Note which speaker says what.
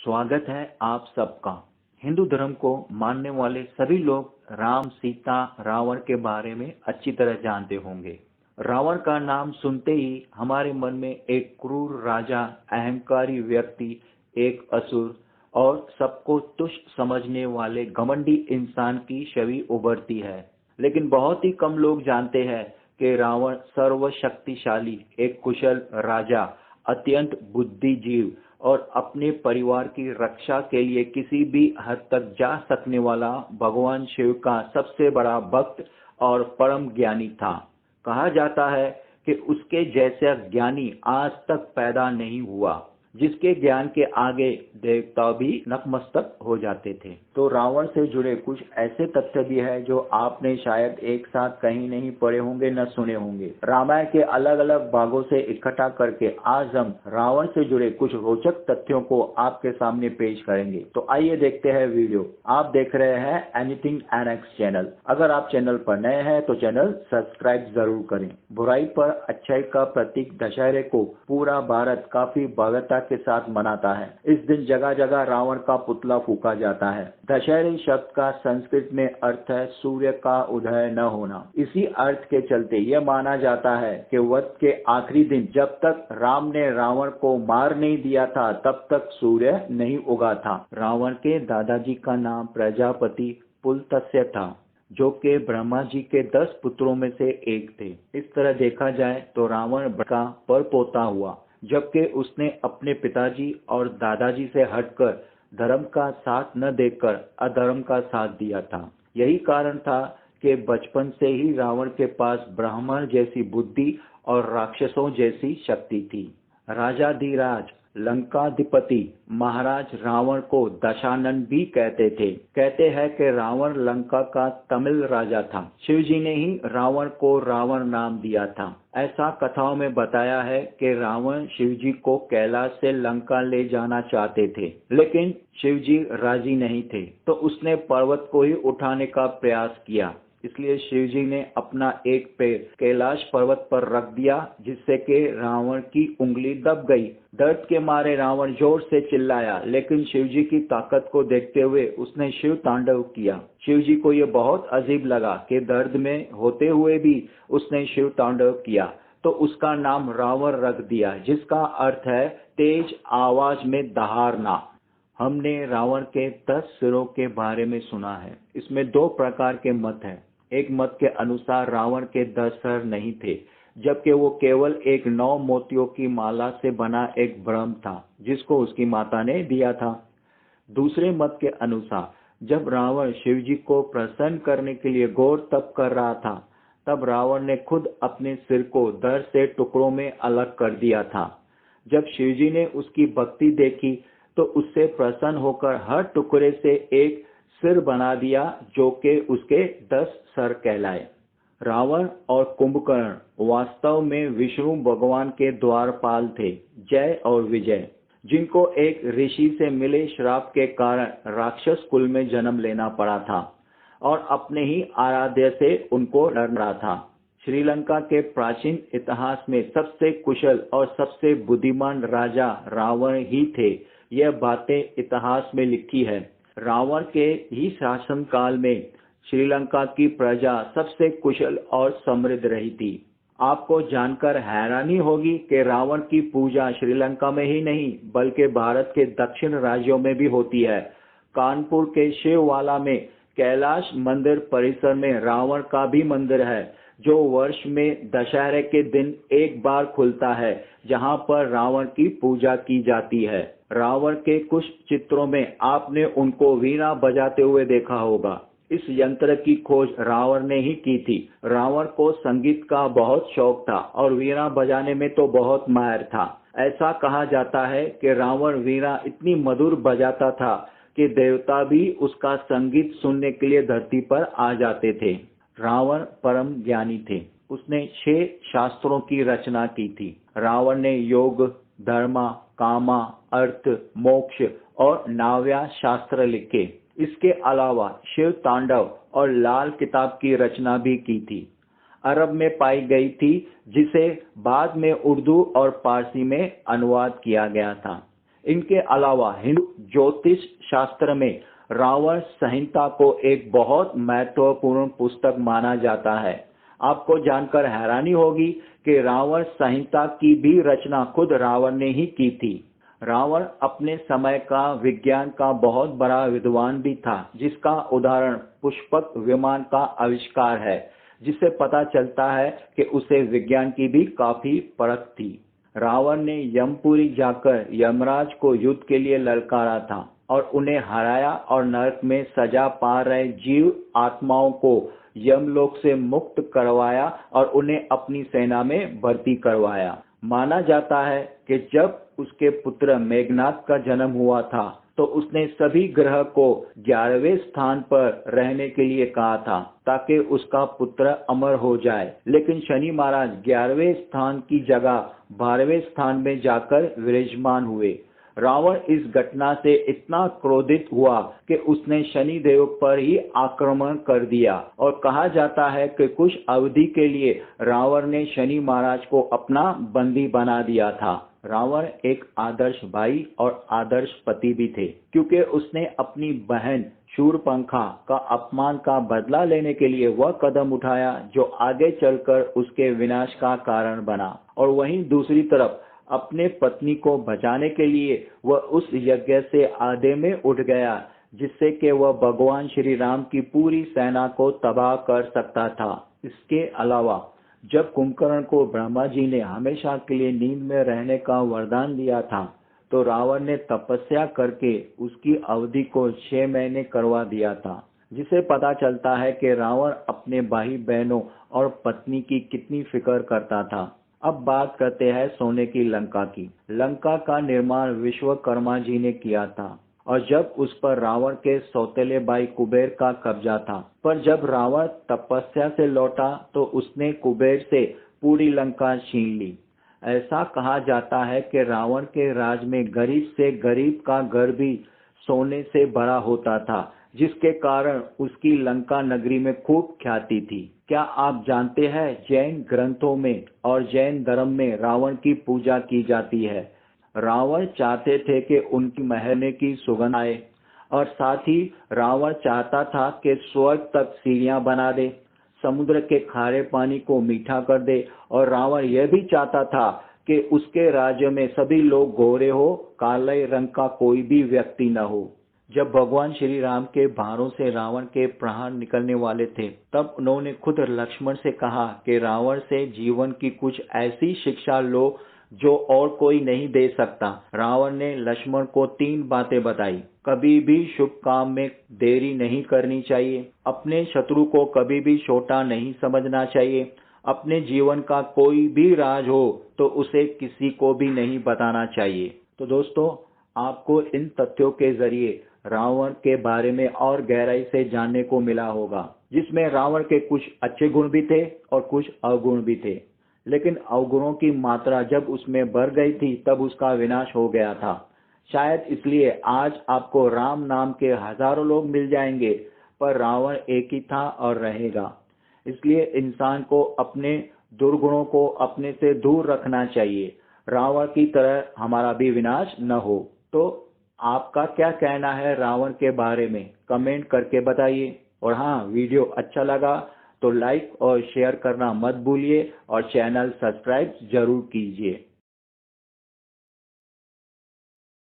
Speaker 1: स्वागत है आप सबका। हिंदू धर्म को मानने वाले सभी लोग राम, सीता, रावण के बारे में अच्छी तरह जानते होंगे। रावण का नाम सुनते ही हमारे मन में एक क्रूर राजा, अहंकारी व्यक्ति, एक असुर और सबको तुच्छ समझने वाले घमंडी इंसान की छवि उभरती है। लेकिन बहुत ही कम लोग जानते हैं कि रावण सर्वशक्तिशाली, एक कुशल राजा, अत्यंत बुद्धिजीव और अपने परिवार की रक्षा के लिए किसी भी हद तक जा सकने वाला भगवान शिव का सबसे बड़ा भक्त और परम ज्ञानी था। कहा जाता है कि उसके जैसा ज्ञानी आज तक पैदा नहीं हुआ, जिसके ज्ञान के आगे देवता भी नतमस्तक हो जाते थे। तो रावण से जुड़े कुछ ऐसे तथ्य भी है जो आपने शायद एक साथ कहीं नहीं पढ़े होंगे, न सुने होंगे। रामायण के अलग अलग भागों से इकट्ठा करके आज हम रावण से जुड़े कुछ रोचक तथ्यों को आपके सामने पेश करेंगे। तो आइए देखते हैं वीडियो। आप देख रहे हैं एनीथिंग एनएक्स चैनल। अगर आप चैनल पर नए हैं तो चैनल सब्सक्राइब जरूर करें। बुराई पर अच्छाई का प्रतीक दशहरे को पूरा भारत काफी भव्यता के साथ मनाता है। इस दिन जगह जगह रावण का पुतला फूका जाता है। दशहरे शब्द का संस्कृत में अर्थ है सूर्य का उदय न होना। इसी अर्थ के चलते यह माना जाता है कि वध के आखिरी दिन जब तक राम ने रावण को मार नहीं दिया था तब तक सूर्य नहीं उगा था। रावण के दादाजी का नाम प्रजापति पुलत्स्य था, जो कि ब्रह्मा जी के 10 पुत्रों में से एक थे। इस तरह देखा जाए तो रावण का परपोता हुआ, जबकि उसने अपने पिताजी और दादाजी से हटकर धर्म का साथ न देकर अधर्म का साथ दिया था। यही कारण था कि बचपन से ही रावण के पास ब्राह्मण जैसी बुद्धि और राक्षसों जैसी शक्ति थी। राजाधिराज लंकाधिपति महाराज रावण को दशानन भी कहते थे। कहते हैं कि रावण लंका का तमिल राजा था। शिवजी ने ही रावण को रावण नाम दिया था। ऐसा कथाओं में बताया है कि रावण शिवजी को कैलाश से लंका ले जाना चाहते थे, लेकिन शिवजी राजी नहीं थे, तो उसने पर्वत को ही उठाने का प्रयास किया। इसलिए शिवजी ने अपना एक पैर कैलाश पर्वत पर रख दिया, जिससे कि रावण की उंगली दब गई। दर्द के मारे रावण जोर से चिल्लाया, लेकिन शिवजी की ताकत को देखते हुए उसने शिव तांडव किया। शिवजी को यह बहुत अजीब लगा कि दर्द में होते हुए भी उसने शिव तांडव किया, तो उसका नाम रावण रख दिया, जिसका अर्थ है तेज आवाज में दहाड़ना। हमने रावण के 10 सिरों के बारे में सुना है। इसमें 2 प्रकार के मत हैं। एक मत के अनुसार रावण के 10 सर नहीं थे, जबकि वो केवल एक 9 मोतियों की माला से बना एक ब्रह्म था, जिसको उसकी माता ने दिया था। दूसरे मत के अनुसार जब रावण शिवजी को प्रसन्न करने के लिए घोर तप कर रहा था, तब रावण ने खुद अपने सिर को 10 से टुकड़ों में अलग कर दिया था। जब शिवजी ने उसकी भक्ति देखी तो उससे प्रसन्न होकर हर टुकड़े से एक सिर बना दिया, जो कि उसके 10 सर कहलाए। रावण और कुंभकर्ण वास्तव में विष्णु भगवान के द्वारपाल थे, जय और विजय, जिनको एक ऋषि से मिले श्राप के कारण राक्षस कुल में जन्म लेना पड़ा था और अपने ही आराध्य से उनको डरना था। श्रीलंका के प्राचीन इतिहास में सबसे कुशल और सबसे बुद्धिमान राजा रावण ही थे। यह बातें इतिहास में लिखी है। रावण के ही शासन काल में श्रीलंका की प्रजा सबसे कुशल और समृद्ध रही थी। आपको जानकर हैरानी होगी कि रावण की पूजा श्रीलंका में ही नहीं बल्कि भारत के दक्षिण राज्यों में भी होती है। कानपुर के शिववाला में कैलाश मंदिर परिसर में रावण का भी मंदिर है, जो वर्ष में दशहरे के दिन एक बार खुलता है, जहां पर रावण की पूजा की जाती है। रावण के कुछ चित्रों में आपने उनको वीणा बजाते हुए देखा होगा। इस यंत्र की खोज रावण ने ही की थी। रावण को संगीत का बहुत शौक था और वीणा बजाने में तो बहुत माहिर था। ऐसा कहा जाता है कि रावण वीणा इतनी मधुर बजाता था कि देवता भी उसका संगीत सुनने के लिए धरती पर आ जाते थे। रावण परम ज्ञानी थे। उसने 6 शास्त्रों की रचना की थी। रावण ने योग, धर्म, कामा, अर्थ, मोक्ष और नाव्या शास्त्र लिखे। इसके अलावा शिव तांडव और लाल किताब की रचना भी की थी। अरब में पाई गई थी, जिसे बाद में उर्दू और पारसी में अनुवाद किया गया था। इनके अलावा हिंदू ज्योतिष शास्त्र में रावण संहिता को एक बहुत महत्वपूर्ण पुस्तक माना जाता है। आपको जानकर हैरानी होगी कि रावण संहिता की भी रचना खुद रावण ने ही की थी। रावण अपने समय का विज्ञान का बहुत बड़ा विद्वान भी था, जिसका उदाहरण पुष्पक विमान का आविष्कार है, जिससे पता चलता है कि उसे विज्ञान की भी काफी परख थी। रावण ने यमपुरी जाकर यमराज को युद्ध के लिए ललकारा था और उन्हें हराया और नरक में सजा पा रहे जीव आत्माओं को यमलोक से मुक्त करवाया और उन्हें अपनी सेना में भर्ती करवाया। माना जाता है कि जब उसके पुत्र मेघनाद का जन्म हुआ था तो उसने सभी ग्रह को 11वें स्थान पर रहने के लिए कहा था ताकि उसका पुत्र अमर हो जाए, लेकिन शनि महाराज 11वें स्थान की जगह 12वें स्थान में जाकर विराजमान हुए। रावण इस घटना से इतना क्रोधित हुआ कि उसने शनि देव पर ही आक्रमण कर दिया और कहा जाता है कि कुछ अवधि के लिए रावण ने शनि महाराज को अपना बंदी बना दिया था। रावण एक आदर्श भाई और आदर्श पति भी थे, क्योंकि उसने अपनी बहन शूरपंखा का अपमान का बदला लेने के लिए वह कदम उठाया जो आगे चलकर उसके विनाश का कारण बना। और वहीं दूसरी तरफ अपने पत्नी को बचाने के लिए वह उस यज्ञ से आधे में उठ गया, जिससे कि वह भगवान श्री राम की पूरी सेना को तबाह कर सकता था। इसके अलावा जब कुंभकर्ण को ब्रह्मा जी ने हमेशा के लिए नींद में रहने का वरदान दिया था, तो रावण ने तपस्या करके उसकी अवधि को 6 महीने करवा दिया था, जिसे पता चलता है कि रावण अपने भाई बहनों और पत्नी की कितनी फिक्र करता था। अब बात करते हैं सोने की लंका की। लंका का निर्माण विश्वकर्मा जी ने किया था और जब उस पर रावण के सौतेले भाई कुबेर का कब्जा था। पर जब रावण तपस्या से लौटा तो उसने कुबेर से पूरी लंका छीन ली। ऐसा कहा जाता है कि रावण के राज में गरीब से गरीब का घर भी सोने से भरा होता था, जिसके कारण उसकी लंका नगरी में खूब ख्याति थी। क्या आप जानते हैं जैन ग्रंथों में और जैन धर्म में रावण की पूजा की जाती है। रावण चाहते थे कि उनकी महल की सुगंध आए और साथ ही रावण चाहता था कि स्वर्ग तक सीढ़ियां बना दे, समुद्र के खारे पानी को मीठा कर दे, और रावण यह भी चाहता था कि उसके राज्य में सभी लोग गोरे हो, काले रंग का कोई भी व्यक्ति न हो। जब भगवान श्री राम के बाणों से रावण के प्राण निकलने वाले थे, तब उन्होंने खुद लक्ष्मण से कहा कि रावण से जीवन की कुछ ऐसी शिक्षा लो जो और कोई नहीं दे सकता। रावण ने लक्ष्मण को 3 बातें बताई। कभी भी शुभ काम में देरी नहीं करनी चाहिए, अपने शत्रु को कभी भी छोटा नहीं समझना चाहिए, अपने जीवन का कोई भी राज हो तो उसे किसी को भी नहीं बताना चाहिए। तो दोस्तों, आपको इन तथ्यों के जरिए रावण के बारे में और गहराई से जानने को मिला होगा, जिसमें रावण के कुछ अच्छे गुण भी थे और कुछ अवगुण भी थे, लेकिन अवगुणों की मात्रा जब उसमें बढ़ गई थी तब उसका विनाश हो गया था। शायद इसलिए आज आपको राम नाम के हजारों लोग मिल जाएंगे, पर रावण एक ही था और रहेगा। इसलिए इंसान को अपने दुर्गुणों को अपने से दूर रखना चाहिए, रावण की तरह हमारा भी विनाश न हो। तो आपका क्या कहना है रावण के बारे में, कमेंट करके बताइए। और हाँ, वीडियो अच्छा लगा तो लाइक और शेयर करना मत भूलिए और चैनल सब्सक्राइब जरूर कीजिए।